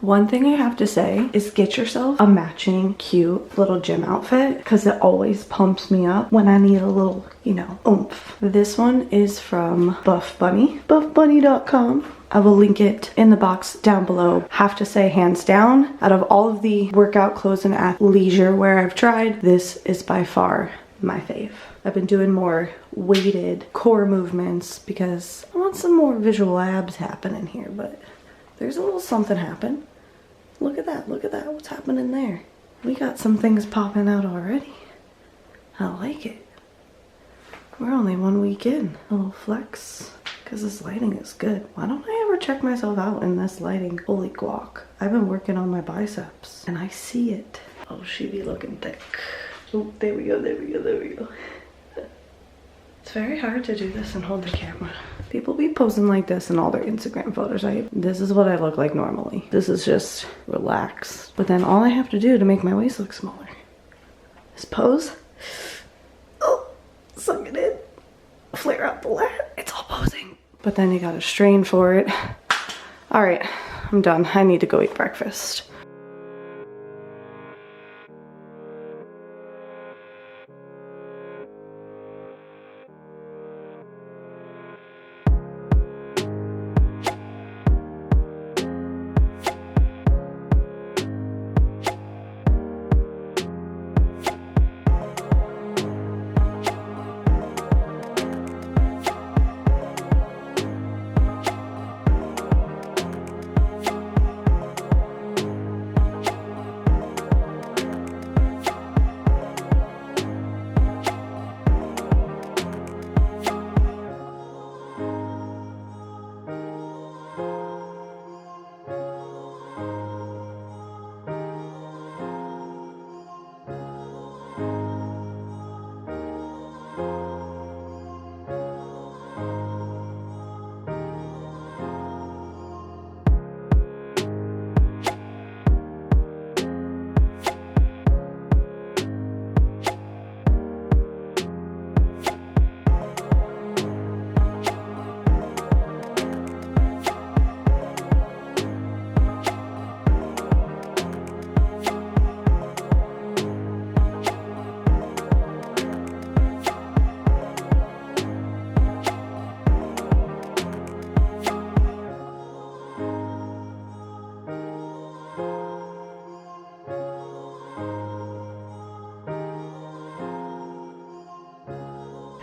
One thing I have to say is get yourself a matching cute little gym outfit because it always pumps me up when I need a little, you know, oomph. This one is from Buff Bunny, buffbunny.com. I will link it in the box down below. Have to say, hands down, out of all of the workout clothes and athleisure wear I've tried, this is by far my fave. I've been doing more weighted core movements because I want some more visual abs happening here, but there's a little something happen. Look at that, what's happening there? We got some things popping out already. I like it. We're only 1 week in. A little flex, because this lighting is good. Why don't I ever check myself out in this lighting? Holy guac. I've been working on my biceps, and I see it. Oh, she be looking thick. Oh, there we go. It's very hard to do this and hold the camera. People be posing like this in all their Instagram photos, right? This is what I look like normally. This is just relaxed. But then all I have to do to make my waist look smaller is pose. Oh, suck it in. Flare out the lat. It's all posing. But then you gotta strain for it. All right, I'm done. I need to go eat breakfast.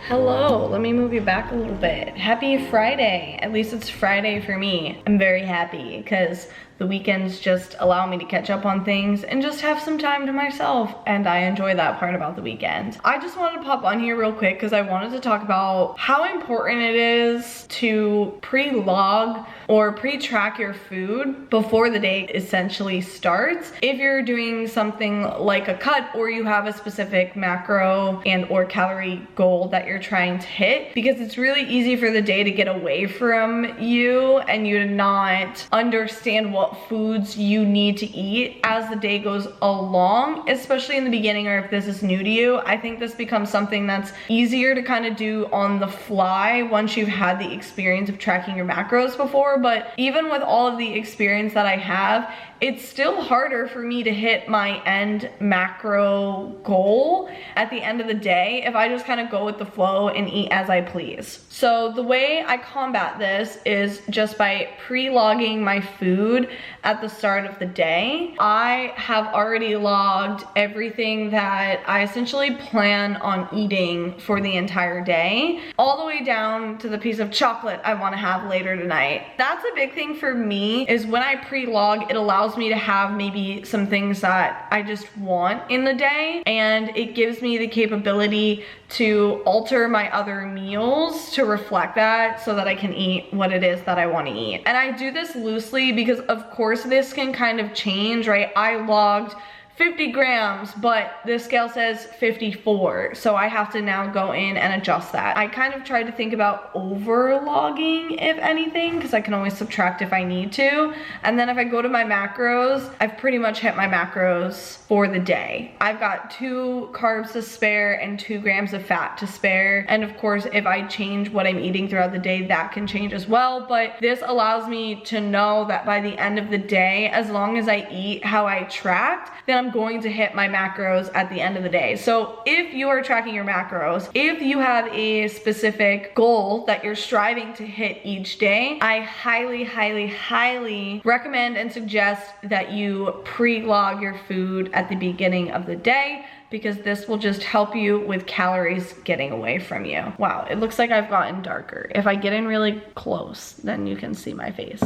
Hello, let me move you back a little bit. Happy Friday. At least it's Friday for me. I'm very happy because the weekends just allow me to catch up on things and just have some time to myself, and I enjoy that part about the weekend. I just wanted to pop on here real quick because I wanted to talk about how important it is to pre-log or pre-track your food before the day essentially starts. If you're doing something like a cut or you have a specific macro and or calorie goal that you're trying to hit, because it's really easy for the day to get away from you and you to not understand what foods you need to eat as the day goes along, especially in the beginning, or if this is new to you. I think this becomes something that's easier to kind of do on the fly once you've had the experience of tracking your macros before. But even with all of the experience that I have, it's still harder for me to hit my end macro goal at the end of the day if I just kind of go with the flow and eat as I please. So the way I combat this is just by pre-logging my food at the start of the day. I have already logged everything that I essentially plan on eating for the entire day, all the way down to the piece of chocolate I want to have later tonight. That's a big thing for me, is when I pre-log, it allows me to have maybe some things that I just want in the day, and it gives me the capability to alter my other meals to reflect that so that I can eat what it is that I want to eat. And I do this loosely because of course this can kind of change, right? I logged 50 grams, but this scale says 54. So I have to now go in and adjust that. I kind of tried to think about overlogging, if anything, because I can always subtract if I need to. And then if I go to my macros, I've pretty much hit my macros for the day. I've got 2 carbs to spare and 2 grams of fat to spare. And of course, if I change what I'm eating throughout the day, that can change as well. But this allows me to know that by the end of the day, as long as I eat how I tracked, then I'm going to hit my macros at the end of the day. So if you are tracking your macros, if you have a specific goal that you're striving to hit each day, I highly, highly, highly recommend and suggest that you pre-log your food at the beginning of the day, because this will just help you with calories getting away from you. Wow, it looks like I've gotten darker. If I get in really close, then you can see my face.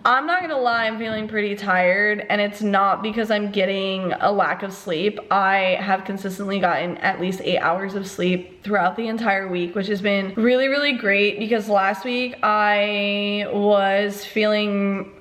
I'm not gonna lie, I'm feeling pretty tired, and it's not because I'm getting a lack of sleep. I have consistently gotten at least 8 hours of sleep throughout the entire week, which has been really, really great, because last week I was feeling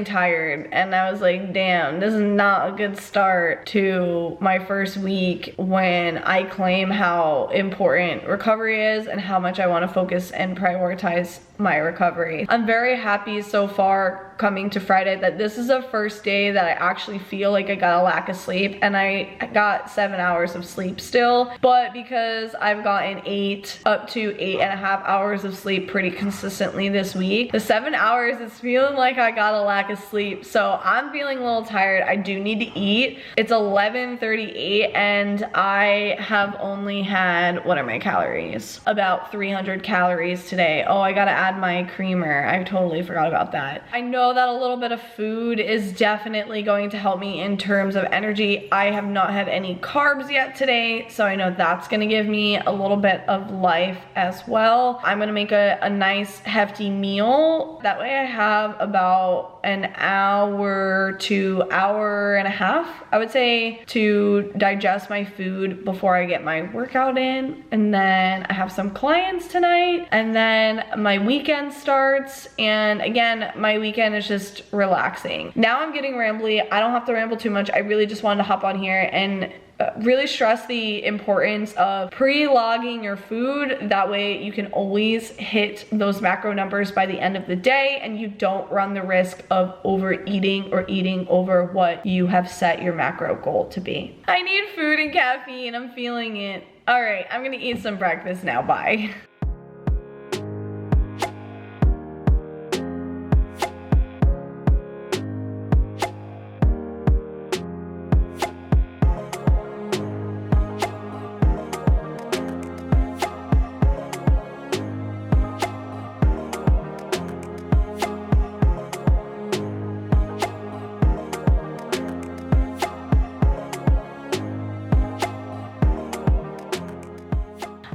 tired, and I was like, damn, this is not a good start to my first week when I claim how important recovery is and how much I want to focus and prioritize my recovery. I'm very happy so far coming to Friday that this is the first day that I actually feel like I got a lack of sleep, and I got 7 hours of sleep still, but because I've gotten 8 up to 8.5 hours of sleep pretty consistently this week, the 7 hours is feeling like I got a lack of sleep. So I'm feeling a little tired. I do need to eat. It's 11:38 and I have only had, what are my calories? About 300 calories today. Oh, I gotta add my creamer. I totally forgot about that. I know that a little bit of food is definitely going to help me in terms of energy. I have not had any carbs yet today, so I know that's gonna give me a little bit of life as well. I'm gonna make a nice hefty meal. That way I have about an hour to hour and a half, I would say, to digest my food before I get my workout in. And then I have some clients tonight, and then my weekend starts. And again, my weekend is just relaxing. Now I'm getting rambly. I don't have to ramble too much. I really just wanted to hop on here and really stress the importance of pre-logging your food. That way you can always hit those macro numbers by the end of the day, and you don't run the risk of overeating or eating over what you have set your macro goal to be. I need food and caffeine. I'm feeling it. All right, I'm gonna eat some breakfast now. Bye.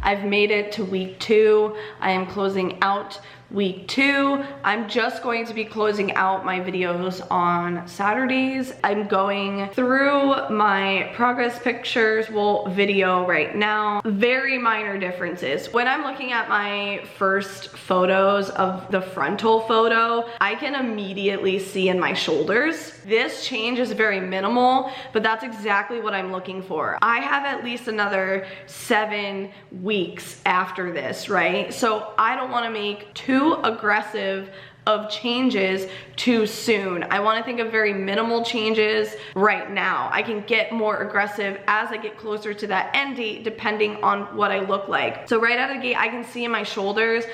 I've made it to week 2. I am closing out week 2. I'm just going to be closing out my videos on Saturdays. I'm going through my progress pictures, video right now. Very minor differences. When I'm looking at my first photos of the frontal photo, I can immediately see in my shoulders. This change is very minimal, but that's exactly what I'm looking for. I have at least another 7 weeks after this, right? So I don't want to make too aggressive of changes too soon. I want to think of very minimal changes right now. I can get more aggressive as I get closer to that end date, depending on what I look like. So right out of the gate, I can see in my shoulders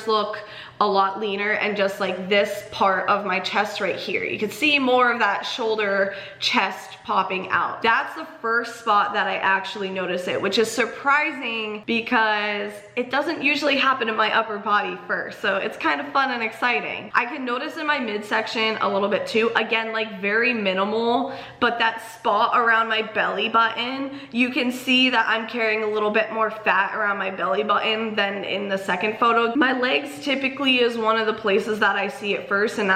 look a lot leaner, and just like this part of my chest right here, you can see more of that shoulder chest popping out. That's the first spot that I actually notice it, which is surprising because it doesn't usually happen in my upper body first. So it's kind of fun and exciting. I can notice in my midsection a little bit too. Again, like very minimal, but that spot around my belly button, you can see that I'm carrying a little bit more fat around my belly button than in the second photo. My legs typically is one of the places that I see it first, and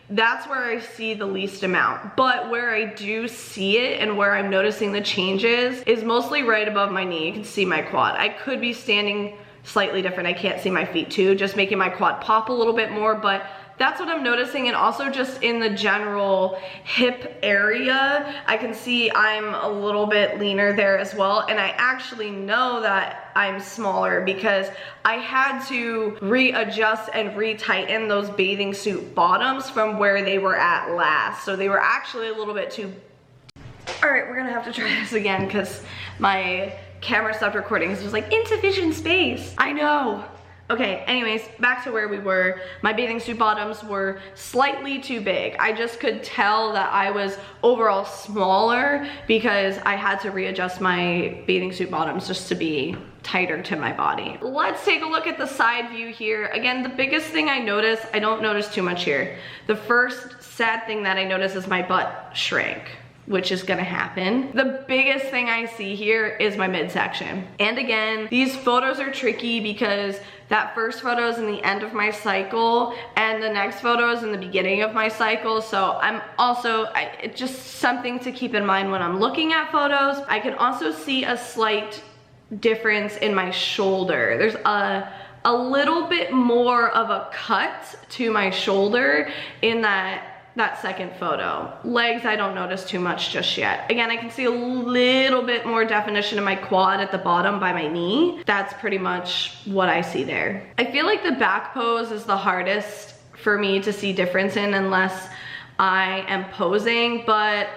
that's where I see the least amount. But where I do see it and where I'm noticing the changes is mostly right above my knee. You can see my quad. I could be standing slightly different. I can't see my feet too, just making my quad pop a little bit more, but that's what I'm noticing. And also just in the general hip area, I can see I'm a little bit leaner there as well. And I actually know that I'm smaller because I had to readjust and retighten those bathing suit bottoms from where they were at last. So they were actually a little bit too... All right, we're gonna have to try this again because my camera stopped recording. It's just like insufficient space. I know. Okay, anyways, back to where we were. My bathing suit bottoms were slightly too big. I just could tell that I was overall smaller because I had to readjust my bathing suit bottoms just to be tighter to my body. Let's take a look at the side view here. Again, the biggest thing I notice, I don't notice too much here. The first sad thing that I notice is my butt shrank, which is gonna happen. The biggest thing I see here is my midsection. And again, these photos are tricky because that first photo is in the end of my cycle and the next photo is in the beginning of my cycle. So I'm also, it's just something to keep in mind when I'm looking at photos. I can also see a slight difference in my shoulder. There's a little bit more of a cut to my shoulder in that second photo. Legs, I don't notice too much just yet. Again, I can see a little bit more definition in my quad at the bottom by my knee. That's pretty much what I see there. I feel like the back pose is the hardest for me to see difference in unless I am posing, but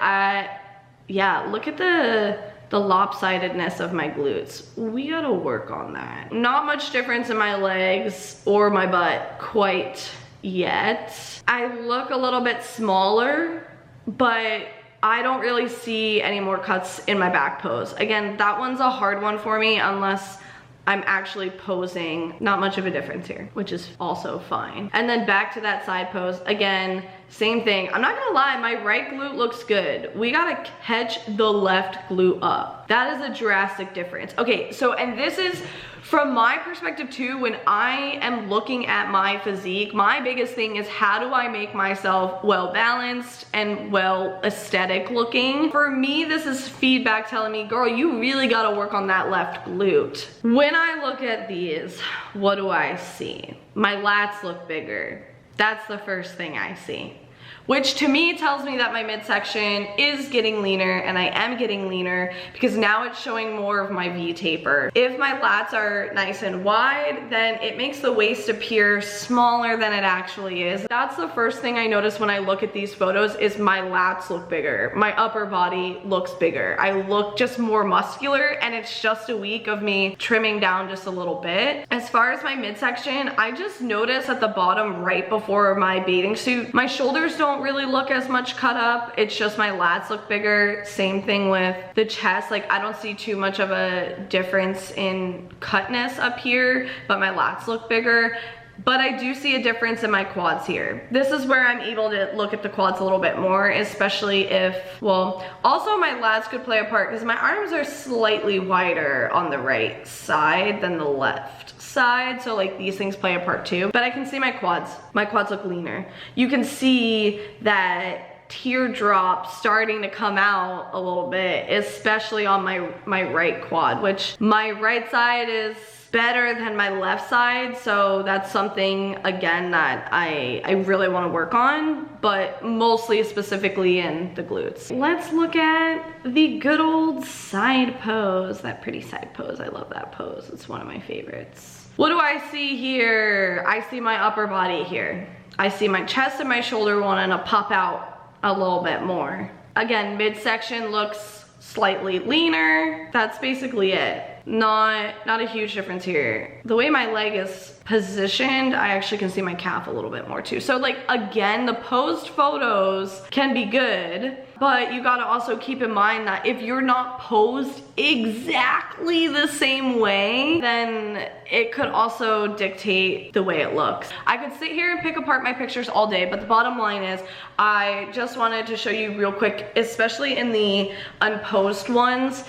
yeah, look at the lopsidedness of my glutes. We gotta work on that. Not much difference in my legs or my butt quite yet. I look a little bit smaller, but I don't really see any more cuts in my back pose. Again, that one's a hard one for me unless I'm actually posing. Not much of a difference here, which is also fine. And then back to that side pose. Again, same thing. I'm not gonna lie, my right glute looks good. We gotta catch the left glute up. That is a drastic difference. Okay, so, and this is from my perspective too, when I am looking at my physique, my biggest thing is how do I make myself well balanced and well aesthetic looking? For me, this is feedback telling me, girl, you really gotta work on that left glute. When I look at these, what do I see? My lats look bigger. That's the first thing I see, which to me tells me that my midsection is getting leaner and I am getting leaner because now it's showing more of my V taper. If my lats are nice and wide, then it makes the waist appear smaller than it actually is. That's the first thing I notice when I look at these photos is my lats look bigger. My upper body looks bigger. I look just more muscular and it's just a week of me trimming down just a little bit. As far as my midsection, I just notice at the bottom right before my bathing suit, my shoulders don't really look as much cut up. It's just my lats look bigger. Same thing with the chest. Like I don't see too much of a difference in cutness up here, but my lats look bigger. But I do see a difference in my quads here. This is where I'm able to look at the quads a little bit more, especially if, well, also my lats could play a part because my arms are slightly wider on the right side than the left side. So like these things play a part too, but I can see my quads. My quads look leaner. You can see that teardrop starting to come out a little bit, especially on my right quad, which my right side is better than my left side, so that's something again that I really want to work on, but mostly specifically in the glutes. Let's look at the good old side pose. That pretty side pose, I love that pose. It's one of my favorites. What do I see here? I see my upper body here. I see my chest and my shoulder wanting to pop out a little bit more. Again, midsection looks slightly leaner. That's basically it. Not a huge difference here. The way my leg is positioned, I actually can see my calf a little bit more too. So like, again, the posed photos can be good, but you gotta also keep in mind that if you're not posed exactly the same way, then it could also dictate the way it looks. I could sit here and pick apart my pictures all day, but the bottom line is I just wanted to show you real quick, especially in the unposed ones,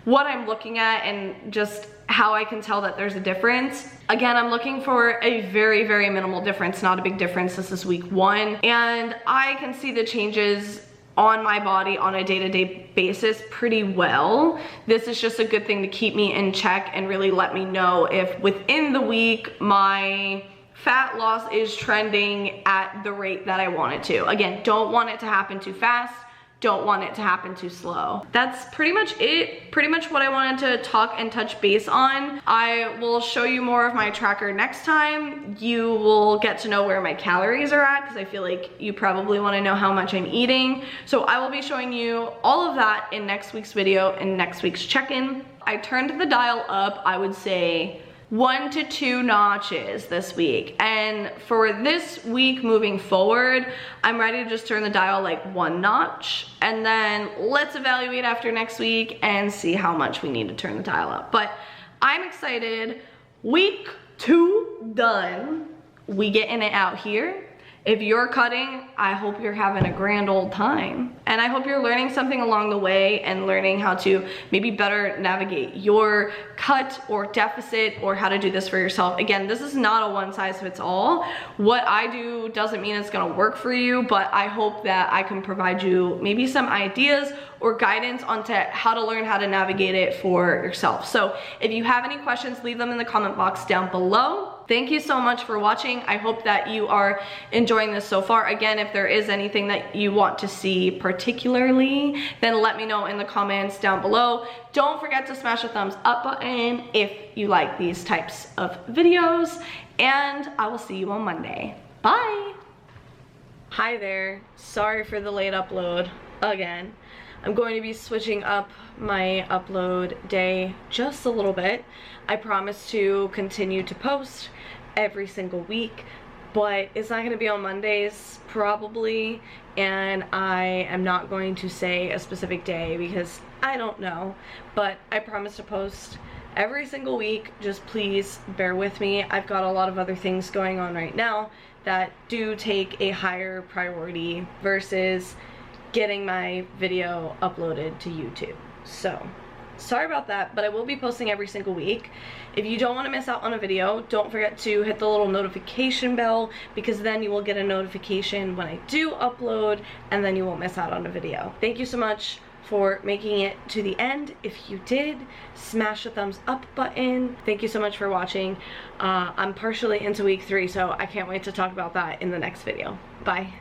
what I'm looking at and just how I can tell that there's a difference. Again, I'm looking for a very, very minimal difference, not a big difference. This is week 1, and I can see the changes on my body on a day-to-day basis pretty well. This is just a good thing to keep me in check and really let me know if within the week my fat loss is trending at the rate that I want it to. Again, don't want it to happen too fast. Don't want it to happen too slow. That's pretty much it. Pretty much what I wanted to talk and touch base on. I will show you more of my tracker next time. You will get to know where my calories are at because I feel like you probably want to know how much I'm eating. So I will be showing you all of that in next week's video and next week's check-in. I turned the dial up, I would say 1 to 2 notches this week, and for this week moving forward, I'm ready to just turn the dial like 1 notch, and then let's evaluate after next week and see how much we need to turn the dial up. But I'm excited. Week 2 done. We getting it out here. If you're cutting, I hope you're having a grand old time. And I hope you're learning something along the way and learning how to maybe better navigate your cut or deficit or how to do this for yourself. Again, this is not a one size fits all. What I do doesn't mean it's gonna work for you, but I hope that I can provide you maybe some ideas or guidance onto how to learn how to navigate it for yourself. So if you have any questions, leave them in the comment box down below. Thank you so much for watching. I hope that you are enjoying this so far. Again, if there is anything that you want to see particularly, then let me know in the comments down below. Don't forget to smash the thumbs up button if you like these types of videos, and I will see you on Monday. Bye. Hi there. Sorry for the late upload again. I'm going to be switching up my upload day just a little bit. I promise to continue to post every single week, but it's not going to be on Mondays probably, and I am not going to say a specific day because I don't know, but I promise to post every single week. Just please bear with me. I've got a lot of other things going on right now that do take a higher priority versus getting my video uploaded to YouTube. So sorry about that, but I will be posting every single week. If you don't want to miss out on a video, don't forget to hit the little notification bell, because then you will get a notification when I do upload, and then you won't miss out on a video. Thank you so much for making it to the end. If you did, smash the thumbs up button. Thank you so much for watching. I'm partially into week 3, so I can't wait to talk about that in the next video. Bye.